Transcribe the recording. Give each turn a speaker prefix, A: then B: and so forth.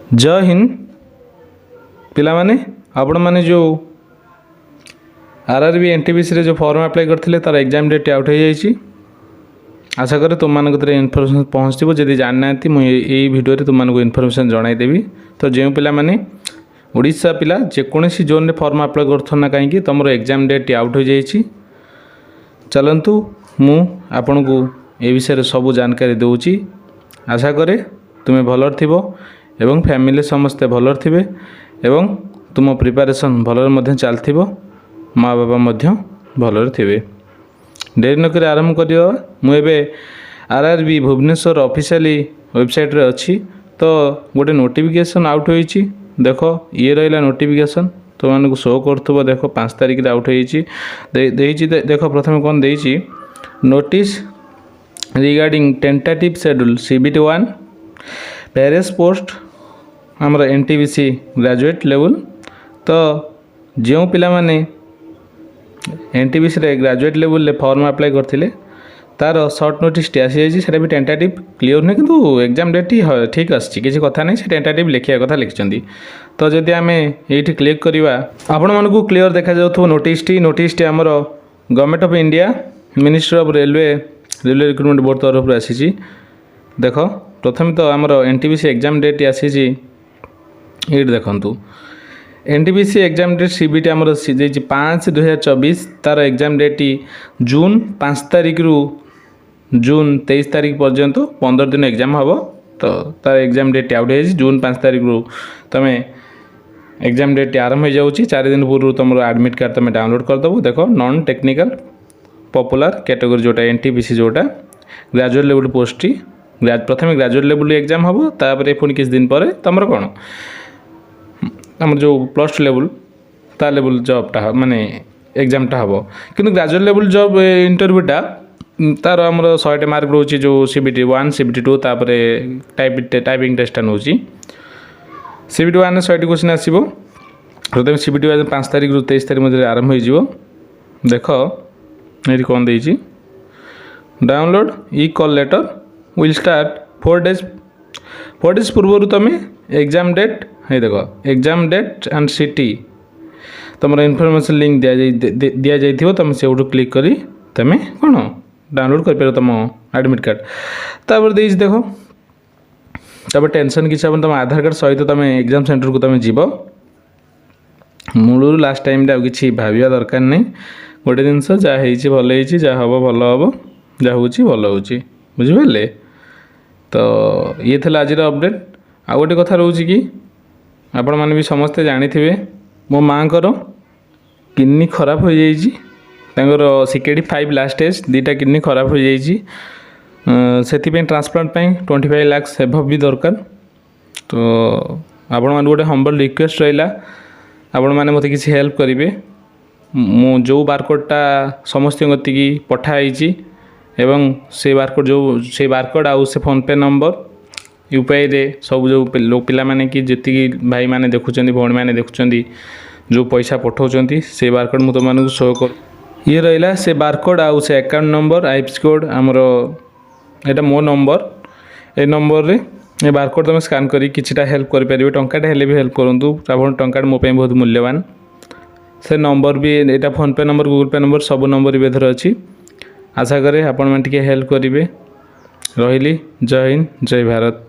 A: जय हिंद पिलामाने आपण मैंने जो आरआरबी एनटीपीसी जो फॉर्म अप्लाई करते तार एग्जाम डेट आउट हो जाइए। आशा करें तुम मान इनफर्मेशन पहुँचो जदि जाना मुझे भिडियो तुमको इनफर्मेशन जनईदेवी। तो जो पिला माने ओडिशा पिला जेकोसी जोन में फॉर्म अप्लाई करना कहीं तुम एग्जाम डेट आउट हो जाइए। चलतु मु आपण को ए विषय सब जानकारी दूची। आशा करे तुम्हें भल थो एवं फैमिली समस्ते भल थे एवं तुम प्रिपरेशन भल चलती माँ बापा भल थे। डेरी नक आरंभ कर मुझे आरआरबी भुवनेश्वर ऑफिशियली वेबसाइट रे अच्छी। तो गोटे नोटिफिकेशन आउट होइछि देख ये रहा नोटिफिकेशन तुमको शो कर देख 5 तारिख रे आउट होइछि। देख प्रथम कौन देइछि notice regarding tentative schedule CBT 1 various post आमर एनटीपीसी ग्रेजुएट लेवल। तो जो पिला माने एनटीपीसी रे ग्रेजुएट लेवल फॉर्म अप्लाई करथिले तार शॉर्ट नोटिस टी आसी जाइए। सेटा भी टेंटेटिव क्लियर नहीं किंतु एग्जाम डेट ठीक आछि किसी कथा नहीं से टेंटेटिव लिखिया कथा लिखिचंदी। तो जदि आमे एठी क्लिक करिवा आपण मानकू क्लियर देखा जाउथो नोटिस टी हमर government of India ministry of railway recruitment board तरफ आसी। देख प्रथम तो आमर एनटीपीसी एग्जाम डेट आसी ये देखु एनटीपीसी एग्जाम डेट CBT आमर 5/2024 तार एग्जाम डेट जून 5 तारिख रु जून 23 तारिख पर्यंत 15 दिन एग्जाम हम। तो तार एग्जाम डेट आउट हो जून 5 तारिख रु तुम एग्जाम डेट आरंभ हो जाऊँगी। 4 दिन पूर्व तुम एडमिट कार्ड तुम डाउनलोड करदेव। देख नॉन टेक्निकल पॉपुलर कैटेगरी जोटा एनटीपीसी जोटा ग्रेजुएट लेवल पोस्ट प्रथम ग्रेजुएट लेवल एग्जाम हम तापर पुणी किसी दिन पर तुम कौन आम जो +2 लेवल ता लेवल जॉबटा माने एग्जामटा हम कि ग्रेजुएट लेवल जॉब इंटरव्यूटा तार आमर 100 मार्क रोचे जो CBT 1 CBT 2 तापर टाइपिंग टेस्टा नौ CBT 1 100 क्वेश्चन आसो। प्रथम CBT 1 5 तारिख रु 23 तारिख मध्य आरंभ हो। देख ये कौन देती डाउनलोड ई call letter will start 4 days पूर्व तुम एग्जाम डेट है देख एग्जाम डेट एंड सिटी तुम इनफॉरमेशन लिंक दि जाइए। तुम से क्लिक कर तुम कौन डाउनलोड कर तुम एडमिट कार्ड तापर दे देख तब टेंशन किसी तुम आधार कार्ड सहित तुम एग्जाम सेंटर को तुम जीव मूल लास्ट टाइम कि भाविया दरकार नहीं। गोटे जिनस जहाँ भल जहाँ हम भल हम जहाँ हो भल हो बुझिपारे। तो ये था आज अपडेट। आ गोटे कथा रोचे कि आपण मैंने भी समस्ते जानी थे मो माँ को किडनी खराब हो जाइए। CKD 5 लास्ट स्टेज 2टा किडनी खराब हो जाइए। से ट्रांसप्लांट 25 लाख एभव भी दरकार। तो आपण मैंने गोटे हम्बल रिक्वेस्ट रहा आपण मैंने मत किसी हेल्प करेंगे। मु जो बारकोडटा समस्त गति पठाई एवं से बारकोड जो से बारकोड आउ से फोनपे नंबर UPI रे सब जो पिला माने कि जी भाई माने देखुं भौणी मैंने देखुं जो पैसा पठाऊँ से बारकोड मुझे तुम शो कर ये रहा से बारकोड आउ से अकाउंट नंबर IFSC कोड आमर एटा मो नंबर ए नंबर रे ये बारकोड तुम स्कान करी किछिटा हेल्प कर पारे। टंकाटा हेल्प भी हेल्प करूँ आप टंका मो बहुत मूल्यवान। से नंबर भी एटा फोनपे नंबर गूगल पे नंबर सब नंबर भी एथर अच्छी। आशा करे आपण मैंने हेल्प करेंगे। रही जय हिंद जय भारत।